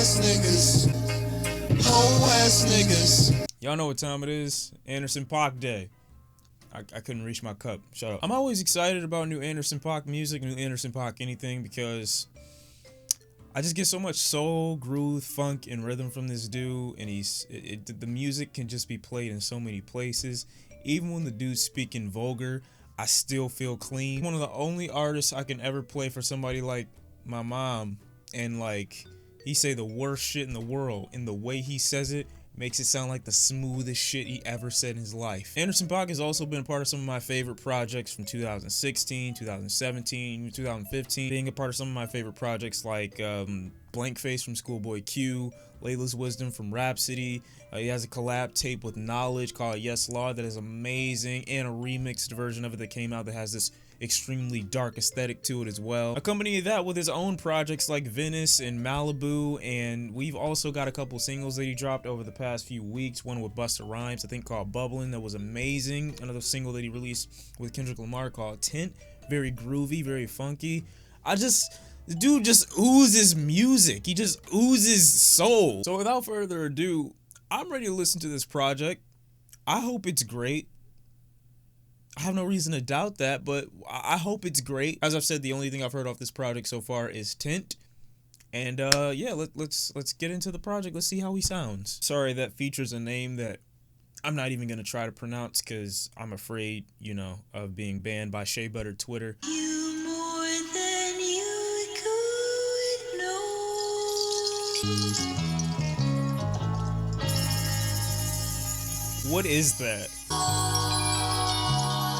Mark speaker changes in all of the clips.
Speaker 1: ass niggas. Hoe ass niggas.
Speaker 2: Y'all know what time it is. Anderson Paak Day. I couldn't reach my cup. Shut up. I'm always excited about new Anderson Paak music, new Anderson Paak anything, because I just get so much soul, groove, funk, and rhythm from this dude, and the music can just be played in so many places. Even when the dude's speaking vulgar, I still feel clean. One of the only artists I can ever play for somebody like my mom, and like he say the worst shit in the world, and the way he says it makes it sound like the smoothest shit he ever said in his life. Anderson Paak has also been a part of some of my favorite projects from 2016, 2017, 2015. Being a part of some of my favorite projects like Blank Face from Schoolboy Q, Layla's Wisdom from Rhapsody. He has a collab tape with Knxwledge called YES LAWD that is amazing, and a remixed version of it that came out that has this extremely dark aesthetic to it as well. Accompany that with his own projects like Venice and MALIBU, and we've also got a couple singles that he dropped over the past few weeks. One with Busta Rhymes, I think, called Bubbling, that was amazing. Another single that he released with Kendrick Lamar called Tints, very groovy, very funky. The dude just oozes music. He just oozes soul. So without further ado, I'm ready to listen to this project. I hope it's great. I have no reason to doubt that, but I hope it's great. As I've said, the only thing I've heard off this project so far is Tints. And yeah, let's get into the project. Let's see how he sounds. Sorry, that features a name that I'm not even gonna try to pronounce because I'm afraid, you know, of being banned by Shea Butter Twitter.
Speaker 3: You more than you could know.
Speaker 2: What is that?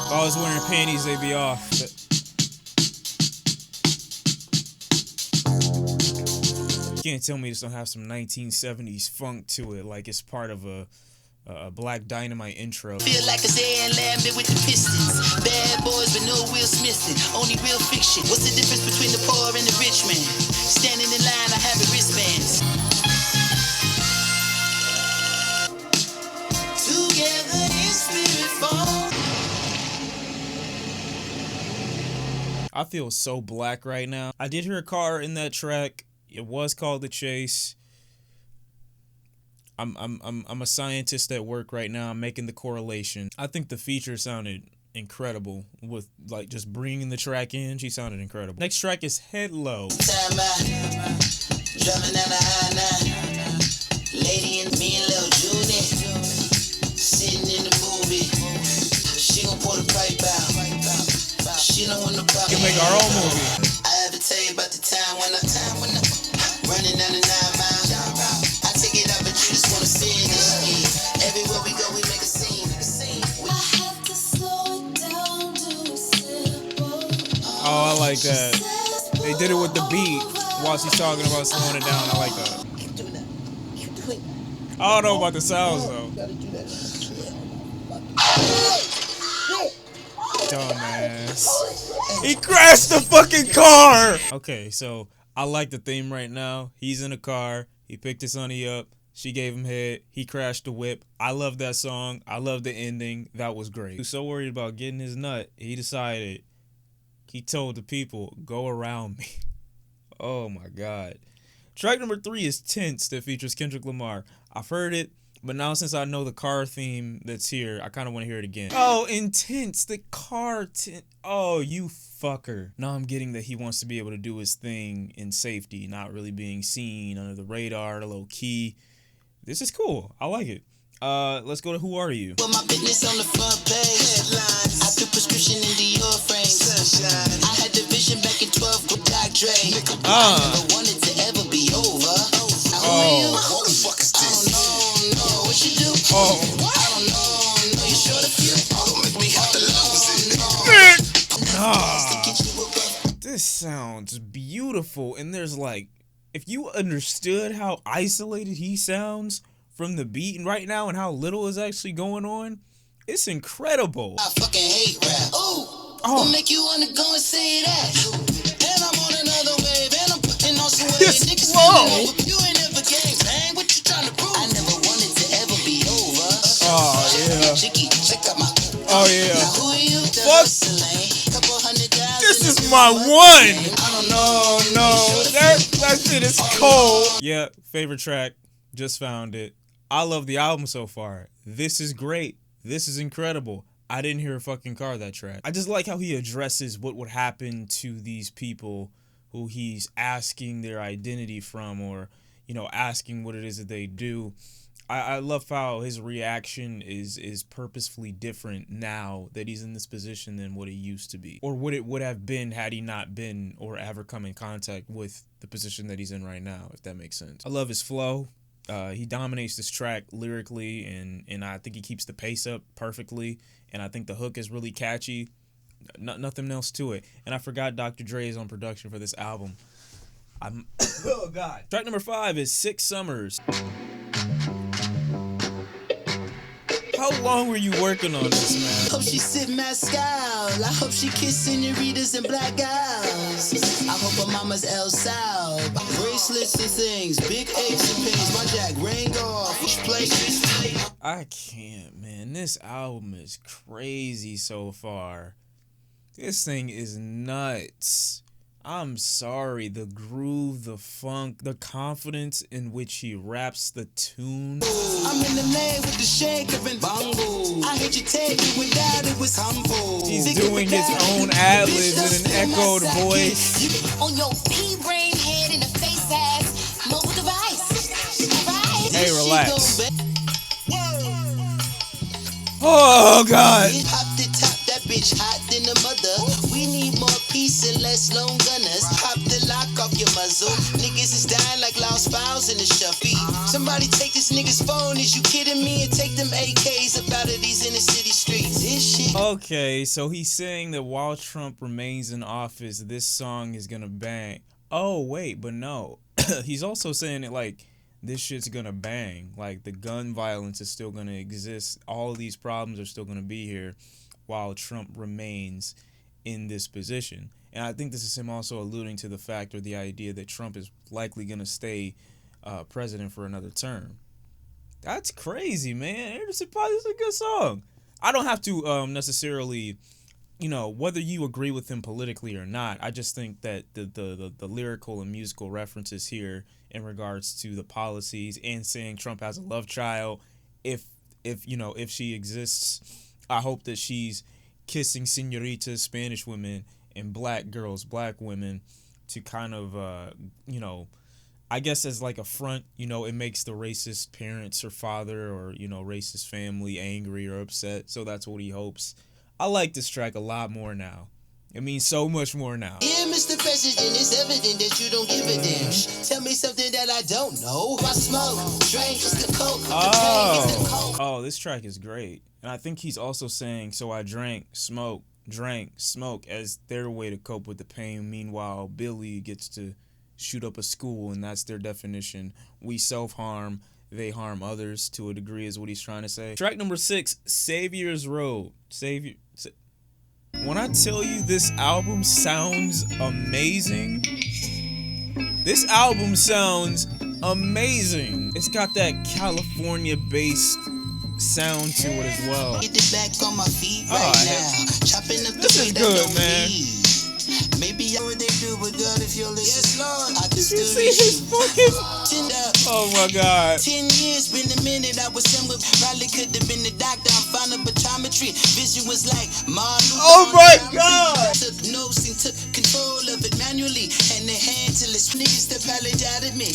Speaker 2: If I was wearing panties, they'd be off. You can't tell me this don't have some 1970s funk to it, like it's part of a Black Dynamite intro.
Speaker 3: Feel like a Zay and Lambert with the Pistons. Bad boys but no Will Smithing. Only real fiction. What's the difference between the poor and the rich man? Standing in line, I have a wristbands. Together in spirit form.
Speaker 2: I feel so black right now. I did hear a car in that track. It was called The Chase. I'm a scientist at work right now. I'm making the correlation. I think the feature sounded incredible with like just bringing the track in. She sounded incredible. Next track is Headlow.
Speaker 3: Drumming down the high 9. Lady and me and Lil Junior sitting in the movie. She gon' pull the pipe out. She don't want no problem.
Speaker 2: We can make our own movie.
Speaker 3: I ever tell you about the time when I running down the 9 mile. I take it out, but you just wanna see it. Everywhere we go, we make a scene. I have to slow it down to a simple.
Speaker 2: Oh, I like that. They did it with the beat while she's talking about slowing it down. I like that.
Speaker 3: Keep doing that. Keep doing that.
Speaker 2: I don't know about the sounds though.
Speaker 3: Gotta do that.
Speaker 2: Dumbass. He crashed the fucking car! Okay, so I like the theme right now. He's in a car. He picked his honey up. She gave him head. He crashed the whip. I love that song. I love the ending. That was great. He was so worried about getting his nut, he decided, he told the people, go around me. Oh my God. Track number 3 is Tints that features Kendrick Lamar. I've heard it, but now since I know the car theme that's here, I kind of want to hear it again. Oh, Tints, the car tint. Oh, you fucker. Now I'm getting that he wants to be able to do his thing in safety, not really being seen under the radar, low key. This is cool. I like it. Let's go to Who Are You?
Speaker 3: Put my business on the front page. Headlines. I do prescription in Dior frames. Sunshine. I had the vision back in 12 with Dodgr. I never wanted to ever be over. What the fuck is this? I don't know what you do. I don't know. You sure to feel it? Don't make me have to lose it.
Speaker 2: This sounds beautiful, and there's like, if you understood how isolated he sounds from the beat and right now and how little is actually going on, it's incredible.
Speaker 3: I fucking hate rap. What make you wanna go and say that? And I'm on another wave, and I'm putting on some waves. Niggas feeling over. You ain't never gang bang. What you trying to prove? I never wanted to ever be over.
Speaker 2: Oh yeah.
Speaker 3: Check out my.
Speaker 2: Oh yeah.
Speaker 3: Now who are you?
Speaker 2: Fuck.
Speaker 3: Couple $100,000.
Speaker 2: This is my one. I don't know, no. That shit is cold. Yeah, favorite track. Just found it. I love the album so far. This is great. This is incredible. I didn't hear a fucking car that track. I just like how he addresses what would happen to these people who he's asking their identity from, or, you know, asking what it is that they do. I love how his reaction is purposefully different now that he's in this position than what it used to be, or what it would have been had he not been or ever come in contact with the position that he's in right now, if that makes sense. I love his flow. He dominates this track lyrically, and I think he keeps the pace up perfectly, and I think the hook is really catchy. Nothing else to it. And I forgot Dr. Dre is on production for this album. Oh God. Track number 5 is 6 Summers. How long were you working on this, man?
Speaker 3: Hope she sit Moscow. I hope she kiss senoritas and black gals. I hope her mama's El Sal. Bracelets and things, big aches and pains. My jack rang off. Which place?
Speaker 2: I can't, man. This album is crazy so far. This thing is nuts. I'm sorry, the groove, the funk, the confidence in which he raps the tune.
Speaker 3: I'm in the lane with the shaker and bongo. I heard you take it without it was combo.
Speaker 2: He's doing his own ad-libs in an echoed voice.
Speaker 4: On your pea-brain head in the face ass mobile device.
Speaker 2: Hey, relax. Oh, God.
Speaker 3: Pop the top, that bitch hot than a mother. We need more peace and less lone gunners. Pop the lock off your muzzle. Niggas is dying like lost files in the shuffy. Somebody take this nigga's phone. Is you kidding me? And take them AKs up out of these inner city streets. This shit.
Speaker 2: Okay, so he's saying that while Trump remains in office, this song is gonna bang. Oh, wait, but no. He's also saying it like, this shit's gonna bang. Like, the gun violence is still gonna exist. All of these problems are still gonna be here while Trump remains in this position. And I think this is him also alluding to the fact or the idea that Trump is likely gonna stay president for another term. That's crazy, man. Anderson .Paak is a good song. I don't have to necessarily, you know, whether you agree with him politically or not. I just think that the lyrical and musical references here in regards to the policies and saying Trump has a love child, if she exists, I hope that she's kissing senoritas, Spanish women, and black girls, black women, to kind of I guess as like a front, it makes the racist parents or father or racist family angry or upset. So that's what he hopes. I like this track a lot more now. It means so much more now.
Speaker 3: Yeah, Mr. President, it's evident that you don't give a damn. Tell me something that I don't know. I smoke, drink, it's the coke.
Speaker 2: Oh, this track is great. And I think he's also saying, so I drank, smoke, as their way to cope with the pain. Meanwhile, Billy gets to shoot up a school, and that's their definition. We self-harm, they harm others to a degree is what he's trying to say. Track number 6, Saviers Road. When I tell you this album sounds amazing, this album sounds amazing. It's got that California-based sound to it as well.
Speaker 3: Get it back on my feet right now. Chopping up
Speaker 2: this is good, man.
Speaker 3: Maybe I would do it, girl, if you're listening. Yes, Lord. I can
Speaker 2: You see his fucking... Oh my God.
Speaker 3: 10 years, been a minute. I was somewhere, probably could have been the doctor. I found a optometry. Vision was like Marlon.
Speaker 2: Oh my God.
Speaker 3: Took notes and took control of it manually. And the hand till it's niggas that apologize at me.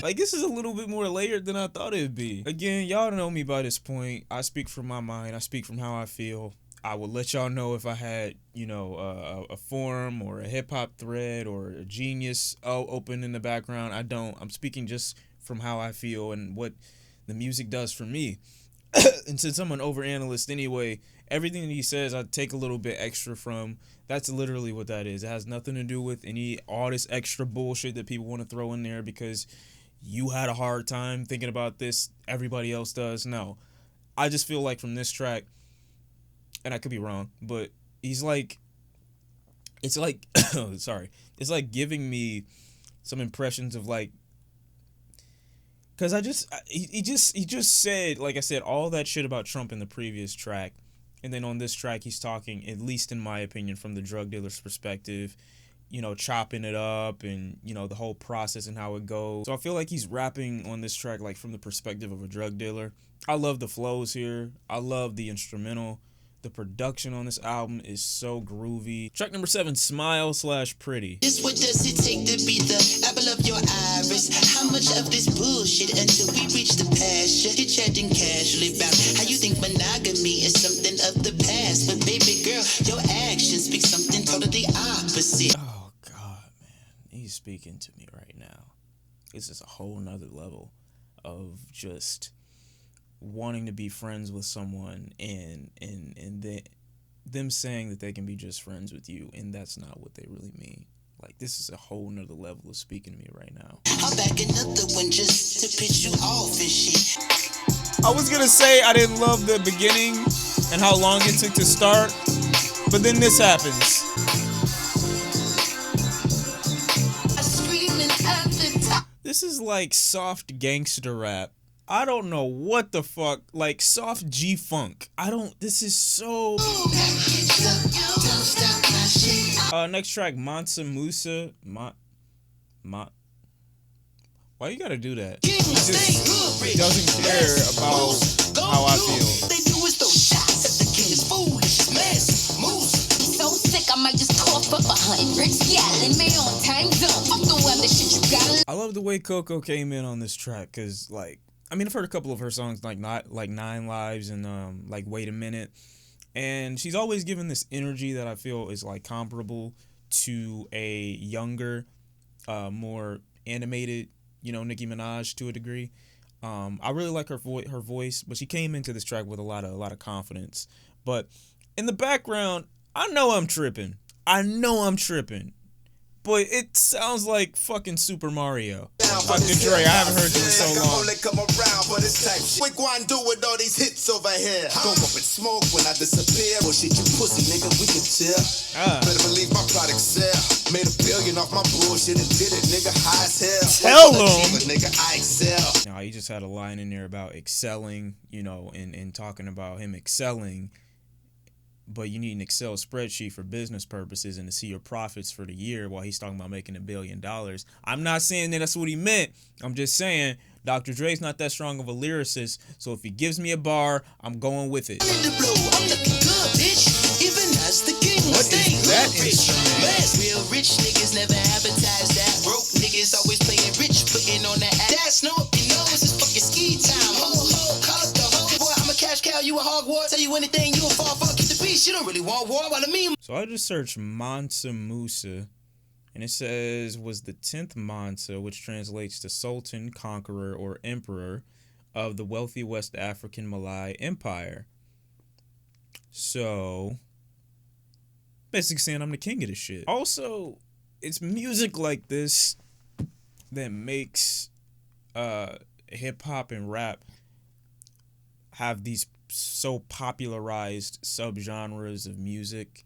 Speaker 2: Like, this is a little bit more layered than I thought it'd be. Again, y'all know me by this point. I speak from my mind. I speak from how I feel. I would let y'all know if I had, a forum or a hip-hop thread or a Genius open in the background. I don't. I'm speaking just from how I feel and what the music does for me. And since I'm an over-analyst anyway, everything that he says I take a little bit extra from. That's literally what that is. It has nothing to do with all this extra bullshit that people want to throw in there because you had a hard time thinking about this, everybody else does. No. I just feel like from this track, and I could be wrong, but it's like giving me some impressions of like, because he just said, like I said, all that shit about Trump in the previous track, And then on this track, he's talking, at least in my opinion, from the drug dealer's perspective, you know, chopping it up and, you know, the whole process and how it goes. So I feel like he's rapping on this track like from the perspective of a drug dealer. I love the flows here. I love the instrumental. The production on this album is so groovy. Track number 7, Smile/Pretty.
Speaker 3: Just what does it take to be the apple of your iris? How much of this bullshit until we reach the pasture? You're chatting casually about how you think monogamy is something of the past. But baby girl, your actions speak something totally opposite.
Speaker 2: Oh God, man. He's speaking to me right now. This is a whole nother level of just wanting to be friends with someone and them saying that they can be just friends with you, and that's not what they really mean. Like, this is a whole nother level of speaking to me right now.
Speaker 3: I'll back another one just to piss you off and shit.
Speaker 2: I was gonna say I didn't love the beginning and how long it took to start, but then this happens. This is like soft gangster rap. I don't know what the fuck, like soft G-funk. This is so... next track, Monsoon Musa. Why you gotta do that? He just doesn't care about how I feel.
Speaker 3: They do is those shots at the king is foolish. Mess, moose.
Speaker 4: So sick, I might just cough up 100. Yelling me on time zone. Fuck the weather shit you got.
Speaker 2: I love the way Coco came in on this track, cause like, I mean, I've heard a couple of her songs, like 9 Lives and like Wait a Minute, and she's always given this energy that I feel is like comparable to a younger, more animated, you know, Nicki Minaj to a degree. I really like her voice, but she came into this track with a lot of confidence. But in the background, I know I'm tripping. But it sounds like fucking Super Mario. Dr. Dre, I haven't heard you in so long.
Speaker 1: Quick one do with all these hits over here. Go up and smoke when I disappear. Well, shit, you pussy, nigga, we can tell. Better believe my product sell. Made $1 billion off my bullshit and did it, nigga, high as hell.
Speaker 2: Tell them.
Speaker 1: Nigga, I excel.
Speaker 2: Now, he just had a line in there about excelling, you know, and talking about him excelling. But you need an Excel spreadsheet for business purposes and to see your profits for the year while he's talking about making $1 billion. I'm not saying that that's what he meant. I'm just saying Dr. Dre's not that strong of a lyricist, so if he gives me a bar, I'm going with it.
Speaker 3: I'm looking good, bitch. Even as the king.
Speaker 2: What is that instrument?
Speaker 3: Real rich niggas never advertise that. Broke niggas always playing rich, putting on that ass. That's no, you know it's fucking ski time. Ho, call up the ho. Boy, I'm a cash cow, you a Hogwarts. Tell you anything, you a fall fuck. You don't really want war, what I mean.
Speaker 2: So I just searched Monsoon Musa, and it says was the 10th Mansa, which translates to Sultan, Conqueror, or Emperor of the wealthy West African Malay Empire. So basically saying I'm the king of this shit. Also, it's music like this that makes hip hop and rap have these so popularized subgenres of music,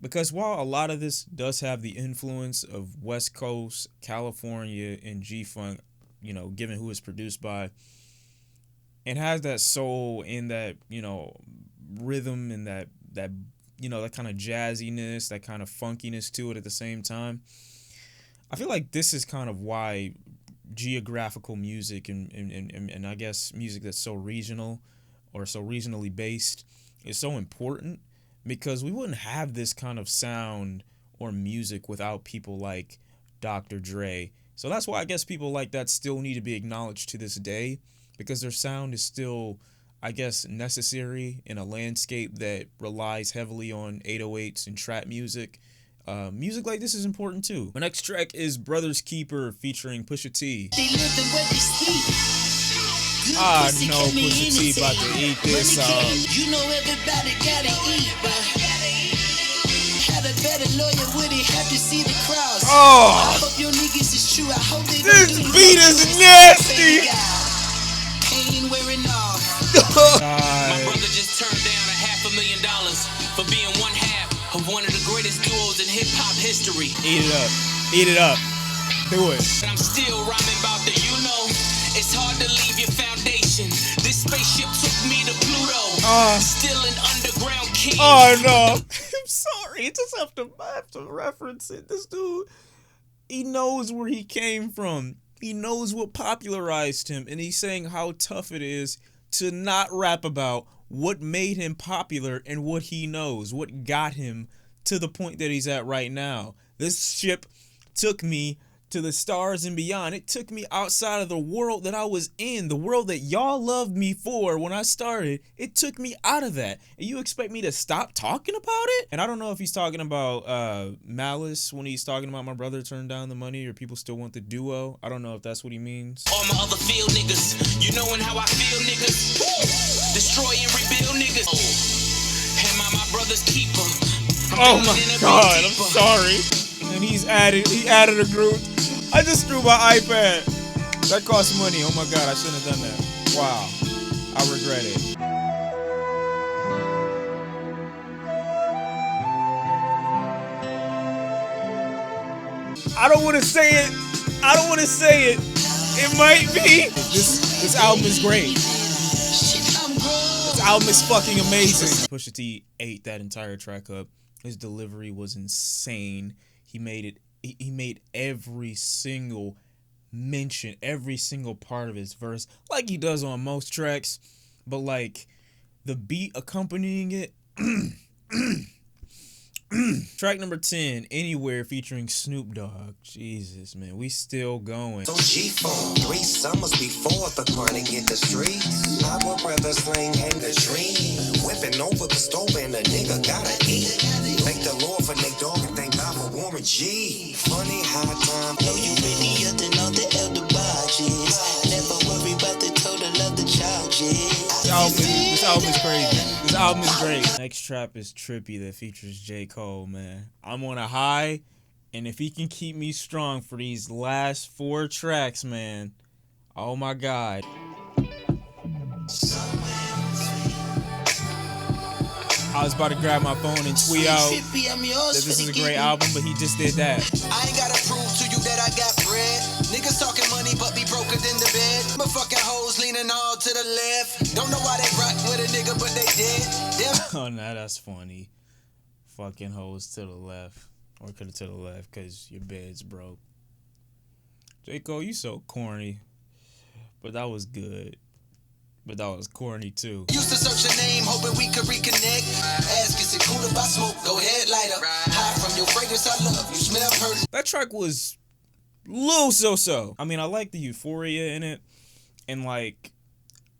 Speaker 2: because while a lot of this does have the influence of West Coast, California, and G-Funk, you know, given who it's produced by, it has that soul and that, you know, rhythm and that you know, that kind of jazziness, that kind of funkiness to it at the same time. I feel like this is kind of why geographical music and I guess music that's so regional or so regionally based is so important, because we wouldn't have this kind of sound or music without people like Dr. Dre. So that's why I guess people like that still need to be acknowledged to this day, because their sound is still, I guess, necessary in a landscape that relies heavily on 808s and trap music. Music like this is important too. My next track is Brother's Keeper featuring Pusha T. I know Pusha T about to eat this.
Speaker 3: You know everybody gotta eat, but had a better lawyer would he have to see the crowds.
Speaker 2: Oh,
Speaker 3: I hope your niggas is true. I hope they
Speaker 2: this
Speaker 3: don't do
Speaker 2: beat is nasty.
Speaker 3: Ain't wearing off.
Speaker 5: My brother just turned down $500,000 for being one half of one of the greatest duos in hip hop history.
Speaker 2: Eat it up. Eat it up. Do it.
Speaker 5: And I'm still rhyming about the, you know, it's hard to leave your foundation. This spaceship took me to Pluto. Still an underground king.
Speaker 2: Oh no, I'm sorry. I just have to reference it. This dude, he knows where he came from. He knows what popularized him, and he's saying how tough it is to not rap about what made him popular and what he knows, what got him to the point that he's at right now. This ship took me to the stars and beyond. It took me outside of the world that I was in, the world that y'all loved me for when I started. It took me out of that. And you expect me to stop talking about it? And I don't know if he's talking about Malice when he's talking about my brother turned down the money or people still want the duo. I don't know if that's what he means.
Speaker 5: All my other field niggas, you knowin' how I feel, niggas. Destroy and rebuild, niggas. Am I my brother's keeper?
Speaker 2: Oh my God, I'm sorry. And he added a group. I just threw my iPad. That cost money. Oh my God, I shouldn't have done that. Wow, I regret it. I don't want to say it. It might be. This album is great. This album is fucking amazing. Pusha T ate that entire track up. His delivery was insane. He made every single mention, every single part of his verse, like he does on most tracks, but like the beat accompanying it. Track number 10, Anywhere, featuring Snoop Dogg. Jesus, man, we still going.
Speaker 6: So G4, 3 summers before the chronic hit the streets. I would rather sling hang the tree. Whipping over the stove and the nigga gotta eat. Thank the Lord for Nate Dogg and thank God for Warren G. Funny how time.
Speaker 3: Know you really up to know the elder badges. Never worry about the total of the charges.
Speaker 2: This album is crazy. This album is great. Next track is Trippy that features J. Cole, man. I'm on a high, and if he can keep me strong for these last 4 tracks, man, oh my God. I was about to grab my phone and tweet out that this is a great album, but he just did that.
Speaker 3: I ain't gotta prove to you that I got bread. Niggas talking money, but be broken in the bed. My fucking hoes leaning all to the left. Don't know why they rock with a nigga, but they did.
Speaker 2: Oh, nah, that's funny. Fucking hoes to the left. Or could have to the left, because your bed's broke. J. Cole, you so corny. But that was good. But that was corny too.
Speaker 3: Used to search your name, hoping we could reconnect. Ask, is it cool if I smoke? Go ahead, light up. Hide from your fragrance, I love you. Smell perfect.
Speaker 2: That track was little so-so. I mean, I like the euphoria in it. And like,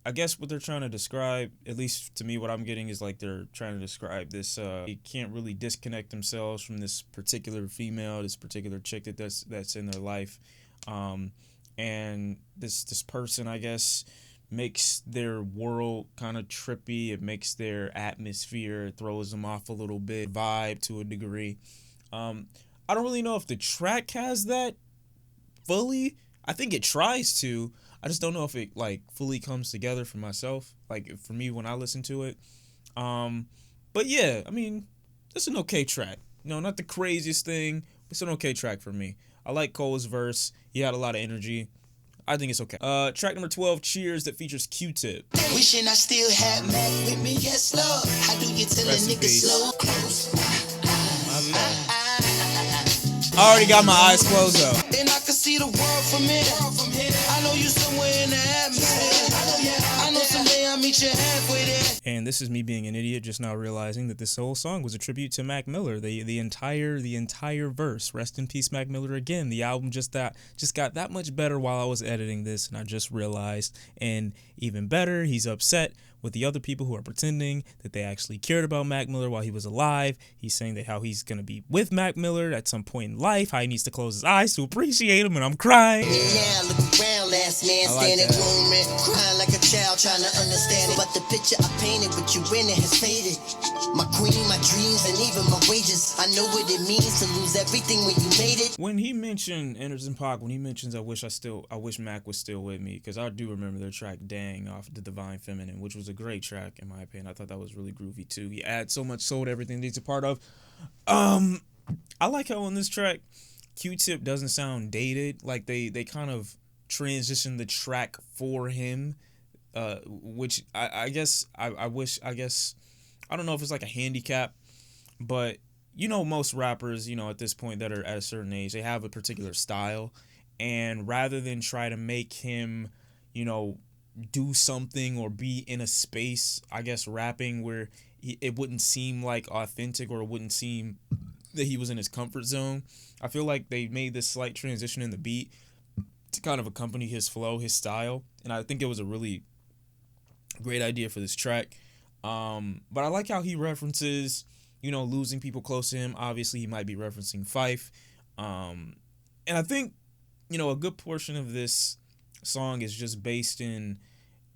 Speaker 2: I guess what they're trying to describe, at least to me, what I'm getting is like they're trying to describe this. They can't really disconnect themselves from this particular female, this particular chick that's in their life. And this person, I guess, makes their world kind of trippy. It makes their atmosphere, it throws them off a little bit, vibe to a degree. I don't really know if the track has that fully. I think it tries to. I just don't know if it like fully comes together for myself, like for me when I listen to it. But yeah, I mean, it's an okay track. No, not the craziest thing. It's an okay track for me. I like Cole's verse. He had a lot of energy. I think it's okay. Track number 12, Cheers, that featers Q-Tip.
Speaker 3: Wishing I still had Mac with me, yes, love. How do you tell
Speaker 2: Rest
Speaker 3: a
Speaker 2: in
Speaker 3: nigga
Speaker 2: peace.
Speaker 3: slow close?
Speaker 2: My bad. I already got my eyes closed though.
Speaker 3: And I can see the world from here. I know you somewhere in the atmosphere. I know someday I'll meet you halfway there.
Speaker 2: And this is me being an idiot, just now realizing that this whole song was a tribute to Mac Miller. The entire verse. Rest in peace, Mac Miller. Again, the album just got that much better while I was editing this, and I just realized. And even better, he's upset with the other people who are pretending that they actually cared about Mac Miller while he was alive. He's saying that how he's gonna be with Mac Miller at some point in life, how he needs to close his eyes to appreciate him, and I'm crying.
Speaker 3: Now look around, last man
Speaker 2: I like
Speaker 3: standing
Speaker 2: that.
Speaker 3: room rent, crying like a child trying to understand it. But the picture I painted with you in it has faded. My queen, my dreams, and even my wages. I know what it means to lose everything when you made it.
Speaker 2: When he mentioned Anderson .Paak, when he mentions I wish Mac was still with me, because I do remember their track Dang off The Divine Feminine, which was a great track in my opinion. I thought that was really groovy too. He adds so much soul to everything that he's a part of. I like how on this track Q-Tip doesn't sound dated. Like they kind of transition the track for him. which I guess I wish, I guess, I don't know if it's like a handicap, but you know, most rappers, you know, at this point that are at a certain age, they have a particular style, and rather than try to make him, you know, do something or be in a space, I guess, rapping where it wouldn't seem like authentic, or it wouldn't seem that he was in his comfort zone, I feel like they made this slight transition in the beat to kind of accompany his flow, his style, and I think it was a really great idea for this track. But I like how he references, you know, losing people close to him. Obviously, he might be referencing Fife. And I think, you know, a good portion of this song is just based in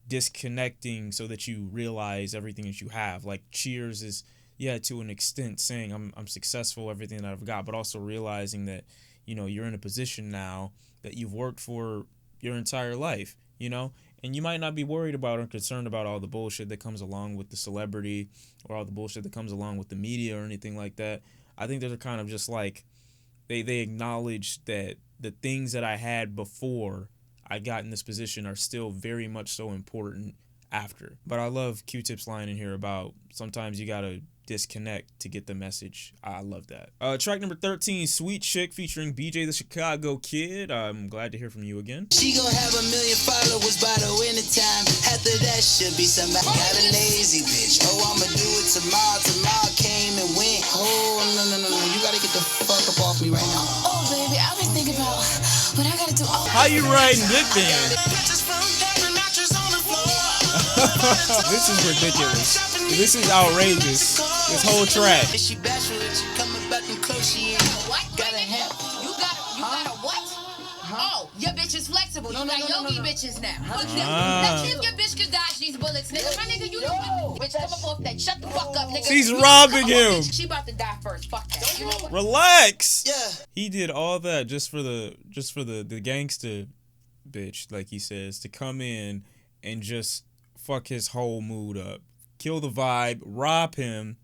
Speaker 2: disconnecting so that you realize everything that you have. Like, Cheers is, yeah, to an extent saying I'm successful, everything that I've got, but also realizing that, you know, you're in a position now that you've worked for your entire life, you know, and you might not be worried about or concerned about all the bullshit that comes along with the celebrity or all the bullshit that comes along with the media or anything like that. I think they're kind of just like, they acknowledge that the things that I had before I got in this position are still very much so important after. But I love Q-Tip's line in here about sometimes you gotta disconnect to get the message. I love that. Track number 13, Sweet Chick featuring BJ the Chicago Kid. I'm glad to hear from you again.
Speaker 3: She gon' have 1 million followers by the winter time. After that should be somebody got a lazy bitch. Oh, I'ma do it tomorrow. Tomorrow came and went. Oh, no. You gotta get the fuck up off me right now.
Speaker 4: Oh, baby, I've been thinking about what I gotta do. Oh,
Speaker 2: How you riding Big Band? This is ridiculous. This is outrageous. This whole track.
Speaker 3: She bashful with you, coming back and close, she ain't.
Speaker 4: what?
Speaker 3: Gotta have.
Speaker 4: You got a what? Oh, your bitch is flexible.
Speaker 3: No,
Speaker 4: you got
Speaker 3: no,
Speaker 4: yogi
Speaker 3: no.
Speaker 4: bitches now. Look, let's see if your bitch could dodge these bullets, nigga. My nigga, you know what? Bitch, come up off that. Shut the fuck up, nigga.
Speaker 2: She's
Speaker 4: You
Speaker 2: robbing
Speaker 4: come up,
Speaker 2: him.
Speaker 4: bitch. She about to die first. Fuck that. You know what?
Speaker 2: Relax.
Speaker 3: Yeah.
Speaker 2: He did all that just for the gangster bitch, like he says, to come in and just fuck his whole mood up, kill the vibe, rob him.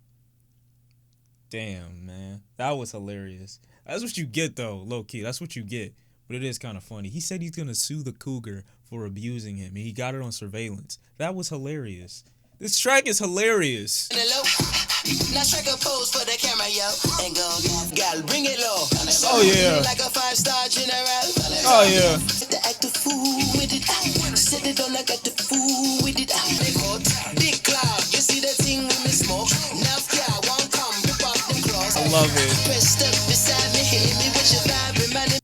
Speaker 2: Damn, man, that was hilarious. That's what you get, though, low key. That's what you get. But it is kind of funny. He said he's gonna sue the cougar for abusing him, and he got it on surveillance. That was hilarious. This track is hilarious.
Speaker 3: Now strike a pose for the camera, yo, and go, gal, bring it low.
Speaker 2: Oh yeah.
Speaker 3: Like a 5-star general.
Speaker 2: Oh yeah.
Speaker 3: The act the fool with it. Set it on like at the fool with it. Big hot, big cloud. You see the thing with me smoke. Now yeah, won't come rip off them claws.
Speaker 2: I love it.
Speaker 3: Pressed up beside me, hit me with your vibe, reminding.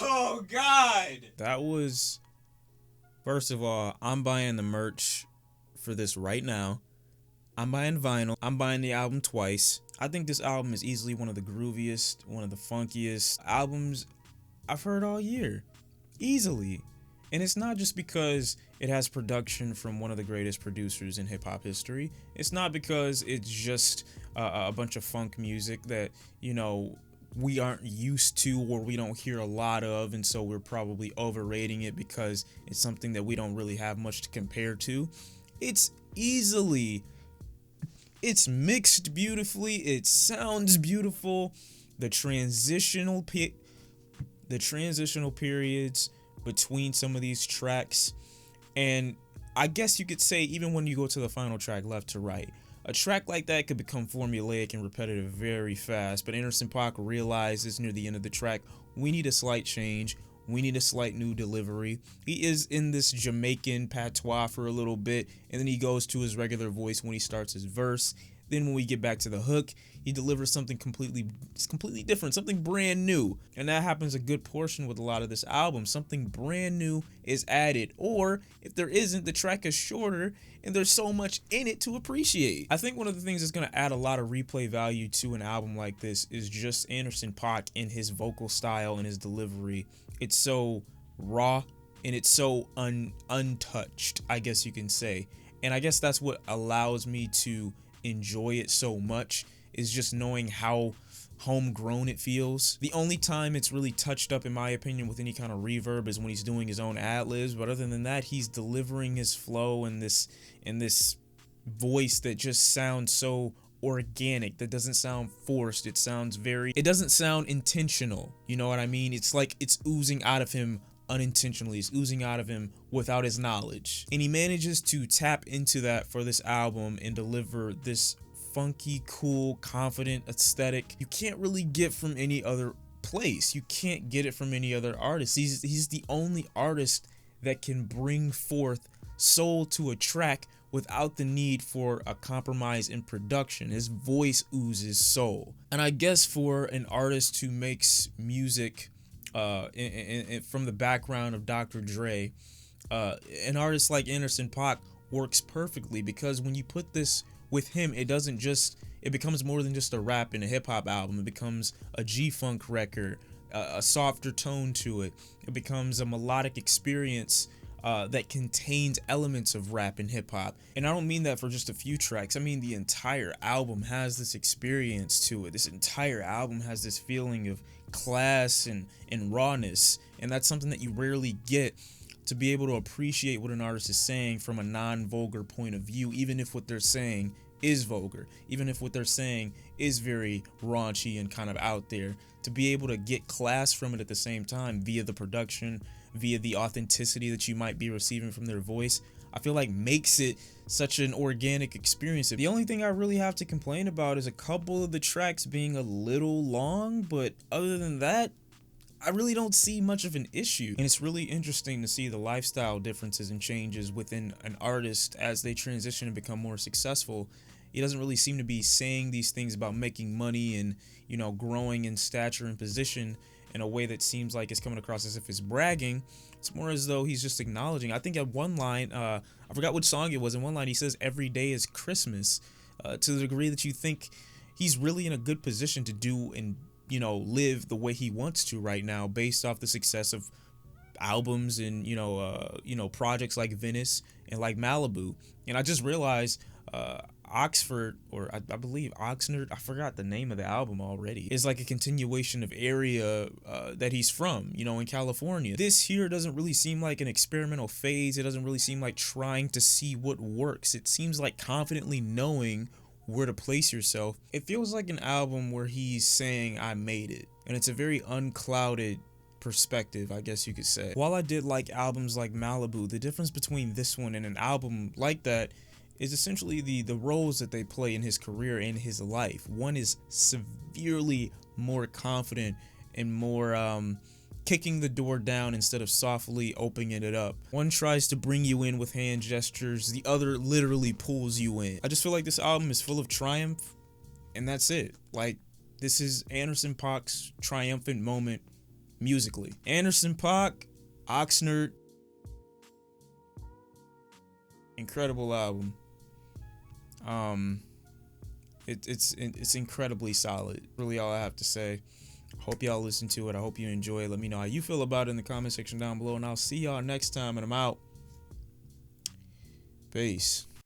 Speaker 2: Oh God. That was, first of all, I'm buying the merch for this right now. I'm buying vinyl. I'm buying the album twice. I think this album is easily one of the grooviest, one of the funkiest albums I've heard all year. Easily. And it's not just because it has production from one of the greatest producers in hip-hop history. It's not because it's just a bunch of funk music that, you know, we aren't used to or we don't hear a lot of, and so we're probably overrating it because it's something that we don't really have much to compare to. It's mixed beautifully, it sounds beautiful. The transitional periods between some of these tracks, and I guess you could say even when you go to the final track, left to right, a track like that could become formulaic and repetitive very fast, but Anderson .Paak realizes near the end of the track, we need a slight change, we need a slight new delivery. He is in this Jamaican patois for a little bit, and then he goes to his regular voice when he starts his verse. Then when we get back to the hook, he delivers something completely different, something brand new. And that happens a good portion with a lot of this album. Something brand new is added. Or if there isn't, the track is shorter and there's so much in it to appreciate. I think one of the things that's going to add a lot of replay value to an album like this is just Anderson .Paak in his vocal style and his delivery. It's so raw and it's so untouched, I guess you can say. And I guess that's what allows me to enjoy it so much, is just knowing how homegrown it feels. The only time it's really touched up, in my opinion, with any kind of reverb is when he's doing his own ad-libs, but other than that, he's delivering his flow in this voice that just sounds so organic, that doesn't sound forced. It doesn't sound intentional. You know what I mean? It's like it's oozing out of him unintentionally. It's oozing out of him without his knowledge. And he manages to tap into that for this album and deliver this funky, cool, confident aesthetic you can't really get from any other place. You can't get it from any other artist. He's the only artist that can bring forth soul to a track without the need for a compromise in production. His voice oozes soul. And I guess for an artist who makes music from the background of Dr. Dre, an artist like Anderson .Paak works perfectly, because when you put this with him, it becomes more than just a rap and a hip hop album. It becomes a G-Funk record, a softer tone to it. It becomes a melodic experience that contains elements of rap and hip hop. And I don't mean that for just a few tracks. I mean the entire album has this experience to it. This entire album has this feeling of class and rawness. And that's something that you rarely get, to be able to appreciate what an artist is saying from a non-vulgar point of view, even if what they're saying is vulgar, even if what they're saying is very raunchy and kind of out there. To be able to get class from it at the same time via the production, via the authenticity that you might be receiving from their voice, I feel like makes it such an organic experience. The only thing I really have to complain about is a couple of the tracks being a little long, but other than that, I really don't see much of an issue. And it's really interesting to see the lifestyle differences and changes within an artist as they transition and become more successful. He doesn't really seem to be saying these things about making money and, you know, growing in stature and position in a way that seems like it's coming across as if it's bragging. It's more as though he's just acknowledging. I think at one line, I forgot which song it was, in one line he says every day is Christmas, to the degree that you think he's really in a good position to do and, you know, live the way he wants to right now, based off the success of albums and, projects like Venice and like Malibu. And I just realized Oxford, or I believe OXNARD, I forgot the name of the album already, is like a continuation of area that he's from, you know, in California. This here doesn't really seem like an experimental phase. It doesn't really seem like trying to see what works. It seems like confidently knowing where to place yourself. It feels like an album where he's saying, I made it. And it's a very unclouded perspective, I guess you could say. While I did like albums like Malibu, the difference between this one and an album like that is essentially the roles that they play in his career and his life. One is severely more confident and more kicking the door down instead of softly opening it up. One tries to bring you in with hand gestures, the other literally pulls you in. I just feel like this album is full of triumph, and that's it. Like, this is Anderson .Paak's triumphant moment musically. Anderson .Paak, OXNARD, incredible album. It's incredibly solid. Really all I have to say. Hope y'all listen to it. I hope you enjoy it. Let me know how you feel about it in the comment section down below, and I'll see y'all next time, and I'm out. Peace.